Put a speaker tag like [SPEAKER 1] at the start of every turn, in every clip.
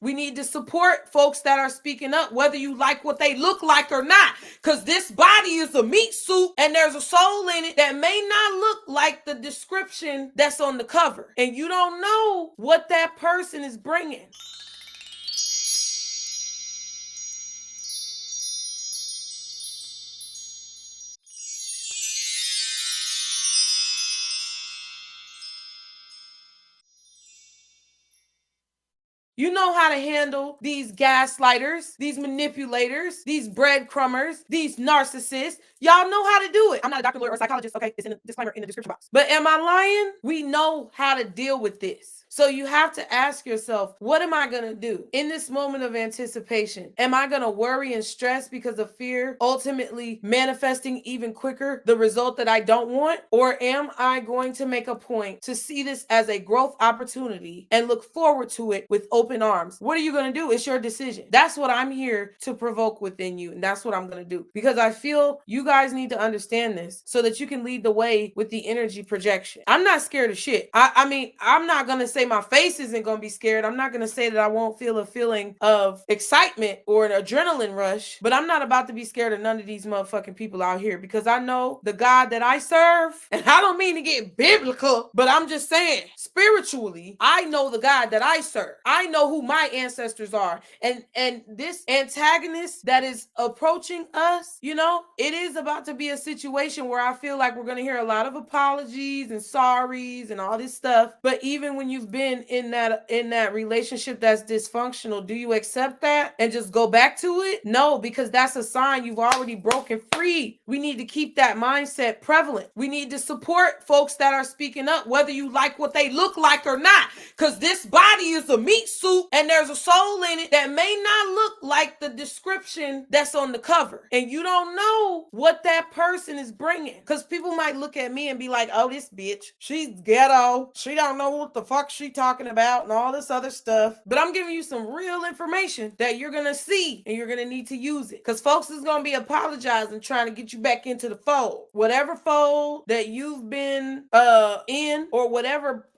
[SPEAKER 1] We need to support folks that are speaking up, whether you like what they look like or not, because this body is a meat suit and there's a soul in it that may not look like the description that's on the cover. And you don't know what that person is bringing. You know how to handle these gaslighters, these manipulators, these breadcrumbers, these narcissists. Y'all know how to do it. I'm not a doctor, lawyer, or psychologist. Okay, it's in the disclaimer in the description box. But am I lying? We know how to deal with this. So you have to ask yourself, what am I going to do in this moment of anticipation? Am I going to worry and stress because of fear, ultimately manifesting even quicker the result that I don't want? Or am I going to make a point to see this as a growth opportunity and look forward to it with open arms? What are you going to do? It's your decision. That's what I'm here to provoke within you. And that's what I'm going to do, because I feel you guys need to understand this so that you can lead the way with the energy projection. I'm not scared of shit. I mean, I'm not going to say my face isn't going to be scared. I'm not going to say that I won't feel a feeling of excitement or an adrenaline rush, but I'm not about to be scared of none of these motherfucking people out here, because I know the God that I serve, and I don't mean to get biblical, but I'm just saying spiritually, I know the God that I serve. I know who my ancestors are. And this antagonist that is approaching us, you know, it is about to be a situation where I feel like we're going to hear a lot of apologies and sorries and all this stuff. But even when you've been in that relationship that's dysfunctional, do you accept that and just go back to it? No, because that's a sign you've already broken free. We need to keep that mindset prevalent. We need to support folks that are speaking up, whether you like what they look like or not, because this body is a meat suit and there's a soul in it that may not look like the description that's on the cover. And you don't know what that person is bringing, because people might look at me and be like, oh, this bitch, she's ghetto. She don't know what the fuck she talking about and all this other stuff. But I'm giving you some real information that you're going to see, and you're going to need to use it, because folks is going to be apologizing, trying to get you back into the fold. Whatever fold that you've been in, or whatever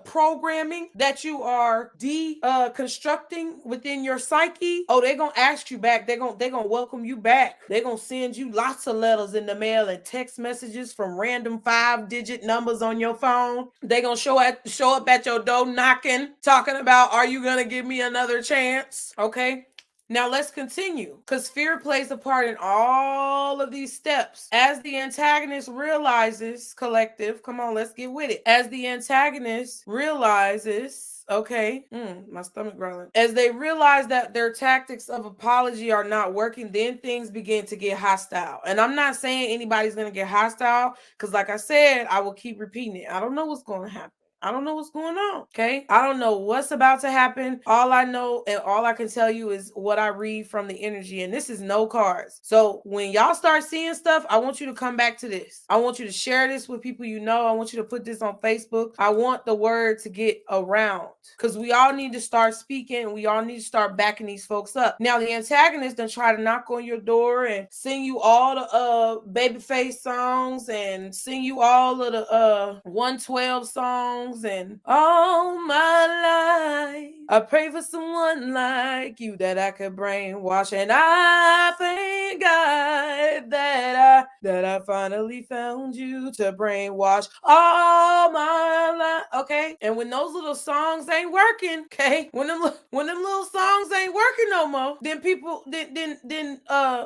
[SPEAKER 1] programming that you are deconstructing within your psyche, oh, they're going to ask you back. They're going to welcome you back. They're going to send you lots of letters in the mail and text messages from random 5-digit numbers on your phone. They're going to show up at your door knocking, talking about, are you going to give me another chance? Okay. Now let's continue, because fear plays a part in all of these steps. As the antagonist realizes, collective, come on, let's get with it. As the antagonist realizes, okay, my stomach growling. As they realize that their tactics of apology are not working, then things begin to get hostile. And I'm not saying anybody's going to get hostile, because like I said, I will keep repeating it. I don't know what's going to happen. I don't know what's going on, okay? I don't know what's about to happen. All I know and all I can tell you is what I read from the energy, and this is no cards. So when y'all start seeing stuff, I want you to come back to this. I want you to share this with people you know. I want you to put this on Facebook. I want the word to get around, because we all need to start speaking, and we all need to start backing these folks up. Now, the antagonist done try to knock on your door and sing you all the Babyface songs and sing you all of the 112 songs. And all my life I pray for someone like you that I could brainwash, and I thank God that I finally found you to brainwash all my life. Okay, and when those little songs ain't working, okay, when them little songs ain't working no more, then people then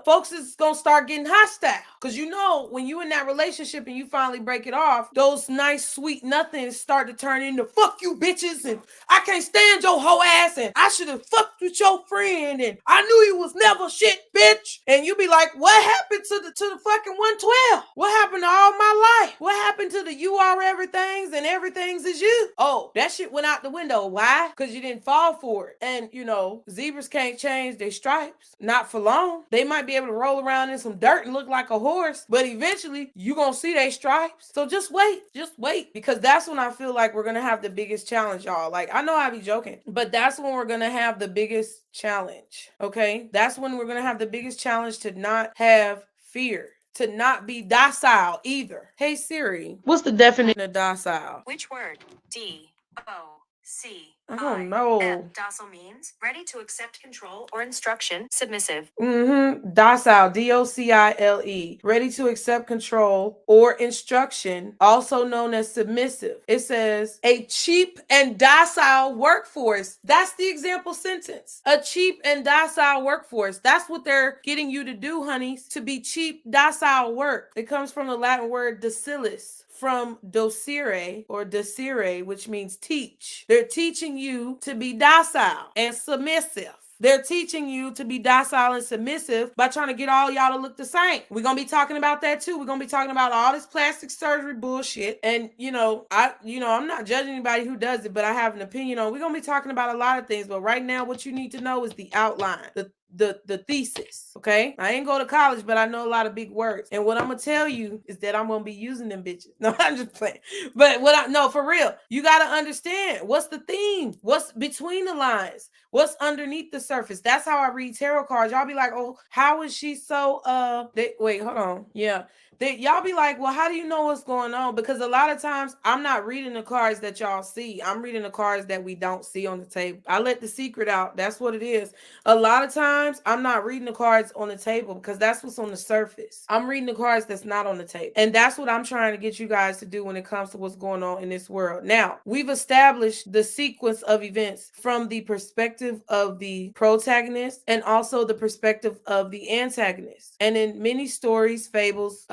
[SPEAKER 1] folks is gonna start getting hostile, because you know when you in that relationship and you finally break it off, those nice sweet nothings start to turn into fuck you bitches, and I can't stand your whole ass, and I should have fucked with your friend, and I knew you was never shit, bitch. And you be like, what happened to the fucking 112? What happened to all my life? What happened to the you are everything's and everything's is you? Oh, that shit went out the window. Why? Because you didn't fall for it. And you know, zebras can't change their stripes, not for long. They might be able to roll around in some dirt and look like a horse, but eventually you gonna see their stripes. So just wait, because that's when I feel like we're gonna have the biggest challenge, y'all. Like, I know I be joking, but that's when we're gonna have the biggest challenge. Okay, that's when we're gonna have the biggest challenge, to not have fear, to not be docile either. Hey Siri, what's the definition of docile?
[SPEAKER 2] Which word? D-O C.
[SPEAKER 1] I don't know.
[SPEAKER 2] Docile means ready to accept control or instruction. Submissive.
[SPEAKER 1] Docile, docile, ready to accept control or instruction, also known as submissive. It says a cheap and docile workforce. That's the example sentence. A cheap and docile workforce. That's what they're getting you to do, honeys, to be cheap, docile work. It comes from the Latin word docilis, from docere or docere, which means teach. They're teaching you to be docile and submissive. They're teaching you to be docile and submissive by trying to get all y'all to look the same. We're going to be talking about that too. We're going to be talking about all this plastic surgery bullshit. And, I'm not judging anybody who does it, but I have an opinion on. We're going to be talking about a lot of things. But right now, what you need to know is the outline, the thesis. Okay, I ain't go to college, but I know a lot of big words, and what I'm gonna tell you is that I'm gonna be using them bitches. No, I'm just playing. But for real, you gotta understand what's the theme, what's between the lines, what's underneath the surface. That's how I read tarot cards. Y'all be like, oh, how is she so wait, hold on. Yeah, y'all be like, well, how do you know what's going on? Because a lot of times I'm not reading the cards that y'all see. I'm reading the cards that we don't see on the table. I let the secret out. That's what it is. A lot of times I'm not reading the cards on the table because that's what's on the surface. I'm reading the cards that's not on the table. And that's what I'm trying to get you guys to do when it comes to what's going on in this world. Now, we've established the sequence of events from the perspective of the protagonist and also the perspective of the antagonist. And in many stories, fables,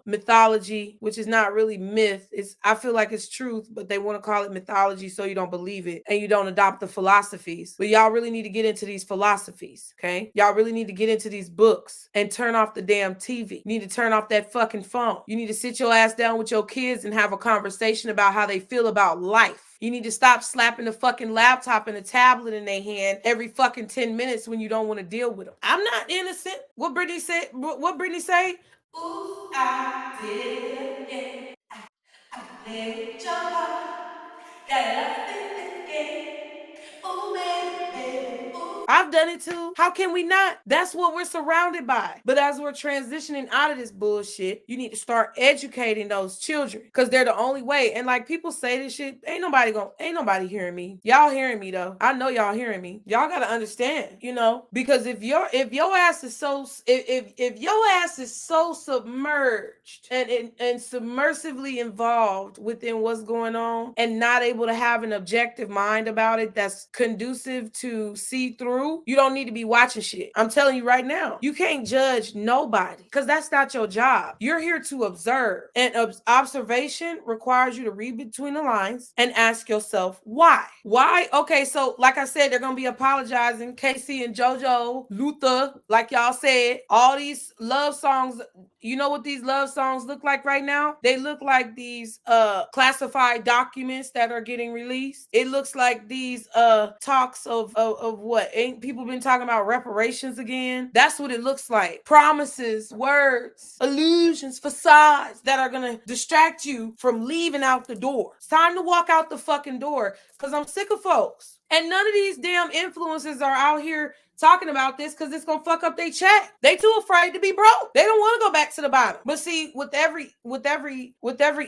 [SPEAKER 1] mythology, which is not really myth, I feel like it's truth, but they want to call it mythology so you don't believe it and you don't adopt the philosophies. But y'all really need to get into these philosophies, okay? Y'all really need to get into these books and turn off the damn TV. You need to turn off that fucking phone. You need to sit your ass down with your kids and have a conversation about how they feel about life. You need to stop slapping the fucking laptop and a tablet in their hand every fucking 10 minutes when you don't want to deal with them. I'm not innocent. What Brittany said, what Brittany say? Ooh, I did it again. I played with your heart. Got lost in the game. Ooh, baby, ooh. I've done it too. How can we not? That's what we're surrounded by. But as we're transitioning out of this bullshit, you need to start educating those children because they're the only way. And like people say this shit, ain't nobody hearing me. Y'all hearing me though. I know y'all hearing me. Y'all gotta understand, because if your ass is so if your ass is so submerged and submersively involved within what's going on and not able to have an objective mind about it that's conducive to see through, you don't need to be watching shit. I'm telling you right now, you can't judge nobody because that's not your job. You're here to observe, and observation requires you to read between the lines and ask yourself why. Okay, so like I said, they're gonna be apologizing. Casey and JoJo, Luther, like y'all said, all these love songs. You know what these love songs look like right now? They look like these classified documents that are getting released. It looks like these talks of what? Ain't people been talking about reparations again? That's what it looks like. Promises, words, illusions, facades that are gonna distract you from leaving out the door. It's time to walk out the fucking door because I'm sick of folks. And none of these damn influencers are out here talking about this because it's gonna fuck up their check. They too afraid to be broke. They don't want to go back to the bottom. But see, with every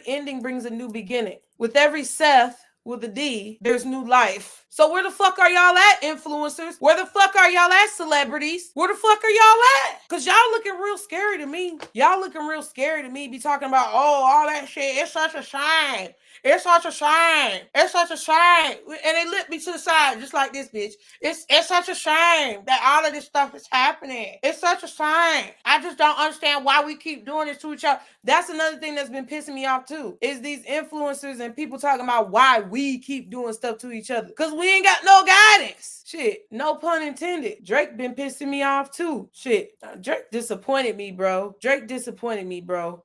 [SPEAKER 1] ending brings a new beginning. With every Seth with a D, there's new life. So where the fuck are y'all at, influencers? Where the fuck are y'all at, celebrities? Where the fuck are y'all at? Because y'all looking real scary to me. Y'all looking real scary to me. Be talking about, all that shit. It's such a shame. It's such a shame. It's such a shame. And they lift me to the side just like this, bitch. It's such a shame that all of this stuff is happening. It's such a shame. I just don't understand why we keep doing this to each other. That's another thing that's been pissing me off too, is these influencers and people talking about why we keep doing stuff to each other. Because we ain't got no guidance. Shit, no pun intended. Drake been pissing me off too. Shit, Drake disappointed me, bro.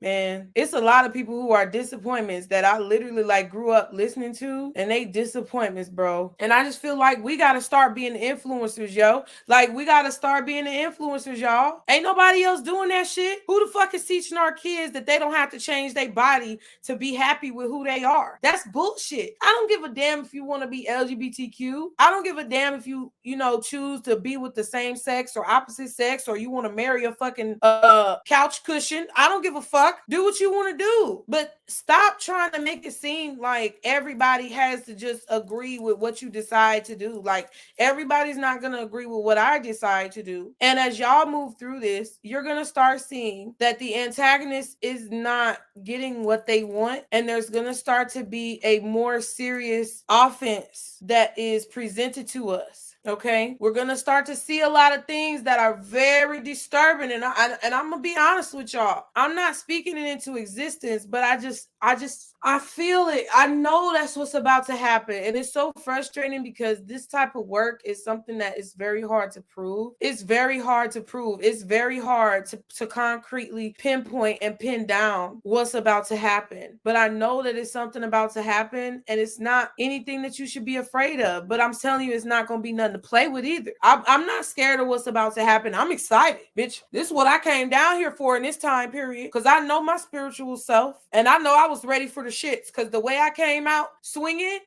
[SPEAKER 1] Man, it's a lot of people who are disappointments that I literally grew up listening to, and they disappointments, bro. And I just feel like we gotta start being the influencers, yo. We gotta start being the influencers, y'all. Ain't nobody else doing that shit. Who the fuck is teaching our kids that they don't have to change their body to be happy with who they are? That's bullshit. I don't give a damn if you want to be LGBTQ. I don't give a damn if you choose to be with the same sex or opposite sex, or you want to marry a fucking couch cushion. I don't give a fuck. Do what you want to do, but stop trying to make it seem mean like everybody has to just agree with what you decide to do. Like everybody's not going to agree with what I decide to do. And as y'all move through this, you're going to start seeing that the antagonist is not getting what they want, and there's going to start to be a more serious offense that is presented to us. Okay, we're gonna start to see a lot of things that are very disturbing, and I'm gonna be honest with y'all. I'm not speaking it into existence, but I feel it. I know that's what's about to happen, and it's so frustrating because this type of work is something that is very hard to prove. It's very hard to prove. It's very hard to concretely pinpoint and pin down what's about to happen. But I know that it's something about to happen, and it's not anything that you should be afraid of. But I'm telling you, it's not gonna be nothing to play with either. I'm not scared of what's about to happen. I'm excited, bitch. This is what I came down here for in this time period, because I know my spiritual self, and I know I was ready for the shits, because the way I came out swinging,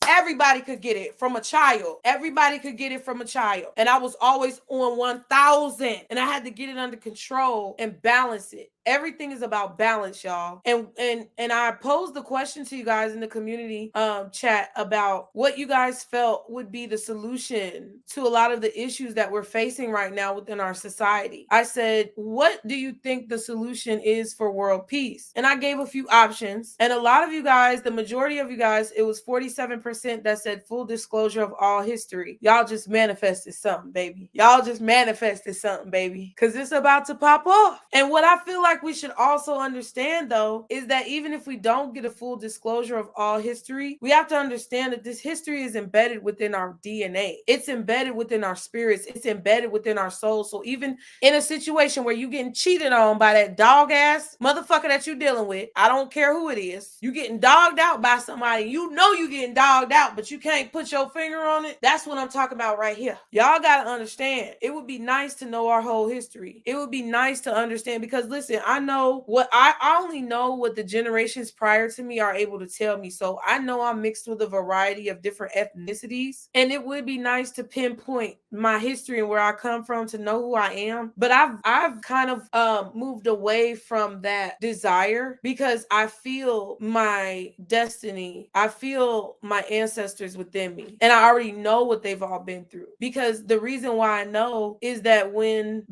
[SPEAKER 1] everybody could get it from a child. Everybody could get it from a child. And I was always on 1,000, and I had to get it under control and balance it. Everything is about balance, y'all. And I posed the question to you guys in the community chat about what you guys felt would be the solution to a lot of the issues that we're facing right now within our society. I said, what do you think the solution is for world peace? And I gave a few options. And a lot of you guys, the majority of you guys, it was 47% that said full disclosure of all history. Y'all just manifested something, baby. Y'all just manifested something, baby. Because it's about to pop off. And what I feel like we should also understand, though, is that even if we don't get a full disclosure of all history, we have to understand that this history is embedded within our DNA. It's embedded within our spirits. It's embedded within our souls. So even in a situation where you're getting cheated on by that dog ass motherfucker that you're dealing with, I don't care who it is, you getting dogged out by somebody, you know you getting dogged out, but you can't put your finger on it. That's what I'm talking about right here. Y'all gotta understand, it would be nice to know our whole history. It would be nice to understand, because listen, I know what I only know what the generations prior to me are able to tell me. So I know I'm mixed with a variety of different ethnicities, and it would be nice to pinpoint my history and where I come from to know who I am. But I've kind of moved away from that desire, because I feel my destiny. I feel my ancestors within me, and I already know what they've all been through. Because the reason why I know is that when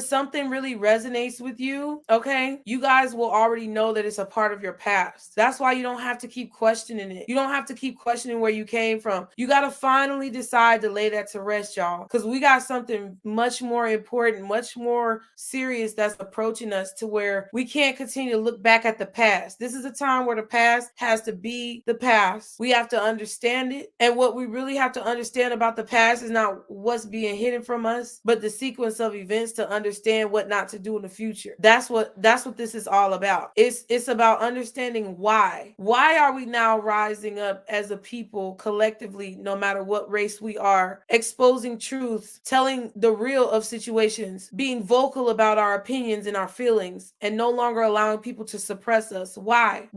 [SPEAKER 1] something really resonates with you, okay, you guys will already know that it's a part of your past. That's why you don't have to keep questioning it. You don't have to keep questioning where you came from. You got to finally decide to lay that to rest, y'all, because we got something much more important, much more serious that's approaching us, to where we can't continue to look back at the past. This is a time where the past has to be the past. We have to understand it. And what we really have to understand about the past is not what's being hidden from us, but the sequence of events to understand what not to do in the future. That's what this is all about. It's about understanding why. Why are we now rising up as a people collectively, no matter what race we are, exposing truths, telling the real of situations, being vocal about our opinions and our feelings, and no longer allowing people to suppress us? Why?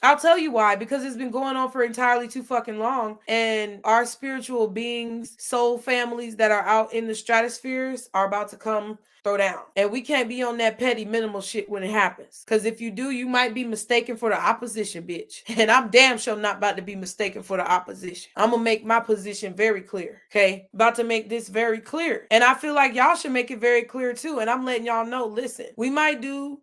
[SPEAKER 1] I'll tell you why. Because it's been going on for entirely too fucking long, and our spiritual beings, soul families that are out in the stratospheres are about to come throw down. And we can't be on that petty minimal shit when it happens. Because if you do, you might be mistaken for the opposition, bitch. And I'm damn sure not about to be mistaken for the opposition. I'm going to make my position very clear, okay? About to make this very clear. And I feel like y'all should make it very clear too. And I'm letting y'all know, listen, we might do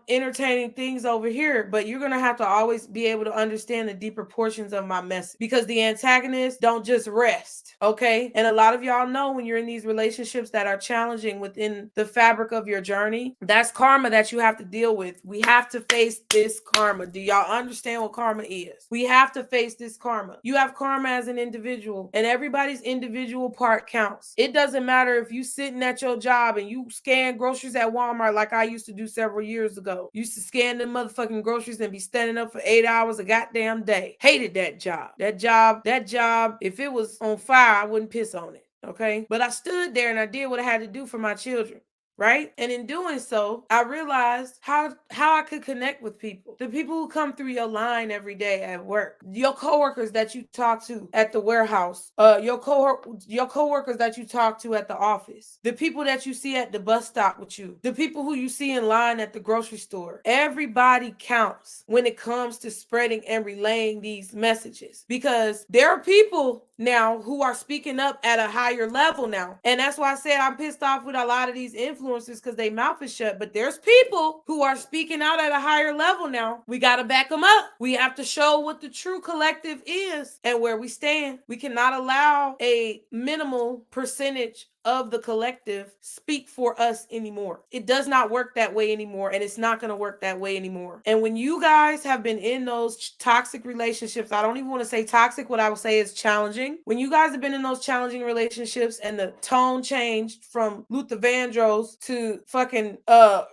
[SPEAKER 1] entertaining things over here, but you're going to have to always be able to understand the deeper portions of my message. Because the antagonists don't just rest, okay? And a lot of y'all know when you're in these relationships that are challenging within the fabric of your journey, that's karma that you have to deal with. We have to face this karma. Do y'all understand what karma is? We have to face this karma. You have karma as an individual, and everybody's individual part counts. It doesn't matter if you sitting at your job and you scan groceries at Walmart like I used to do several years ago. Used to scan the motherfucking groceries and be standing up for 8 hours a goddamn day. Hated that job. That job, if it was on fire, I wouldn't piss on it. Okay? But I stood there and I did what I had to do for my children. right? And in doing so, I realized how I could connect with people. The people who come through your line every day at work, your coworkers that you talk to at the warehouse, your coworkers that you talk to at the office, the people that you see at the bus stop with you, the people who you see in line at the grocery store. Everybody counts when it comes to spreading and relaying these messages, because there are people now who are speaking up at a higher level now. And that's why I said I'm pissed off with a lot of these influencers, because they mouth is shut. But there's people who are speaking out at a higher level now. We got to back them up. We have to show what the true collective is and where we stand. We cannot allow a minimal percentage of the collective speak for us anymore. It does not work that way anymore, and it's not going to work that way anymore. And when you guys have been in those toxic relationships, I don't even want to say toxic, what I would say is challenging. When you guys have been in those challenging relationships and the tone changed from Luther Vandross to fucking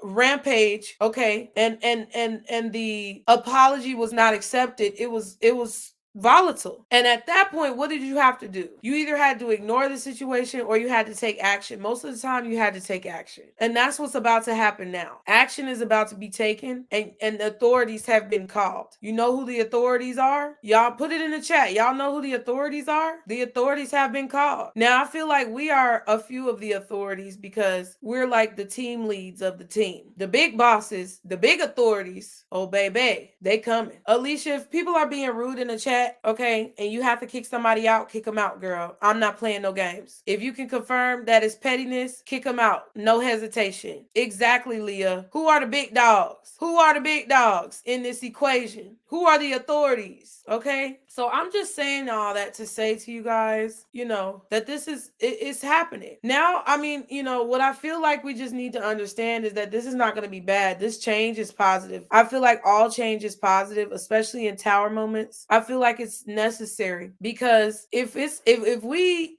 [SPEAKER 1] Rampage, okay, and the apology was not accepted, it was volatile. And at that point, what did you have to do? You either had to ignore the situation or you had to take action. Most of the time, you had to take action. And that's what's about to happen now. Action is about to be taken, and the authorities have been called. You know who the authorities are? Y'all put it in the chat. Y'all know who the authorities are? The authorities have been called. Now, I feel like we are a few of the authorities because we're like the team leads of the team. The big bosses, the big authorities, oh baby, they coming. Alicia, if people are being rude in the chat, okay, and you have to kick somebody out, kick them out, girl. I'm not playing no games. If you can confirm that it's pettiness, kick them out. No hesitation. Exactly, Leah. Who are the big dogs? Who are the big dogs in this equation? Who are the authorities? Okay, so I'm just saying all that to say to you guys, you know, that this is, it's happening. Now, I mean, you know, what I feel like we just need to understand is that this is not going to be bad. This change is positive. I feel like all change is positive, especially in tower moments. I feel like it's necessary, because if we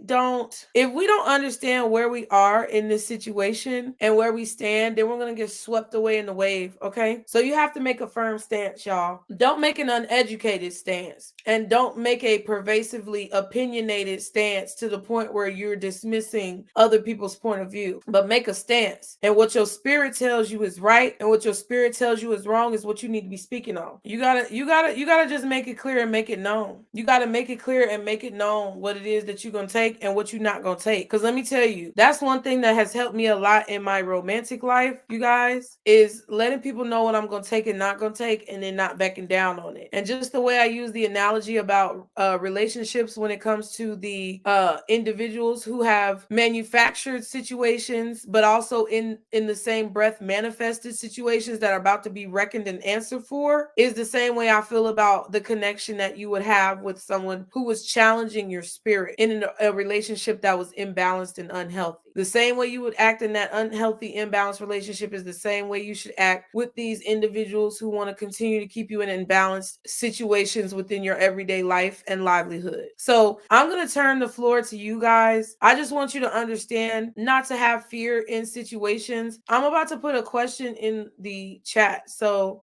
[SPEAKER 1] don't understand where we are in this situation and where we stand, then we're going to get swept away in the wave. Okay, so you have to make a firm stance, y'all. Don't make an uneducated stance, and don't make a pervasively opinionated stance to the point where you're dismissing other people's point of view, but make a stance. And what your spirit tells you is right, and what your spirit tells you is wrong is what you need to be speaking on. You gotta just make it clear and make it known. You gotta make it clear and make it known what it is that you're gonna take and what you're not gonna take. Because let me tell you, that's one thing that has helped me a lot in my romantic life, you guys, is letting people know what I'm gonna take and not gonna take, and then not backing down on it. And just the way I use the analogy about relationships when it comes to the individuals who have manufactured situations, but also in the same breath manifested situations that are about to be reckoned and answered for, is the same way I feel about the connection that you would have with someone who was challenging your spirit in a relationship that was imbalanced and unhealthy. The same way you would act in that unhealthy, imbalanced relationship is the same way you should act with these individuals who want to continue to keep you in imbalanced situations within your everyday life and livelihood. So I'm going to turn the floor to you guys. I just want you to understand not to have fear in situations. I'm about to put a question in the chat. So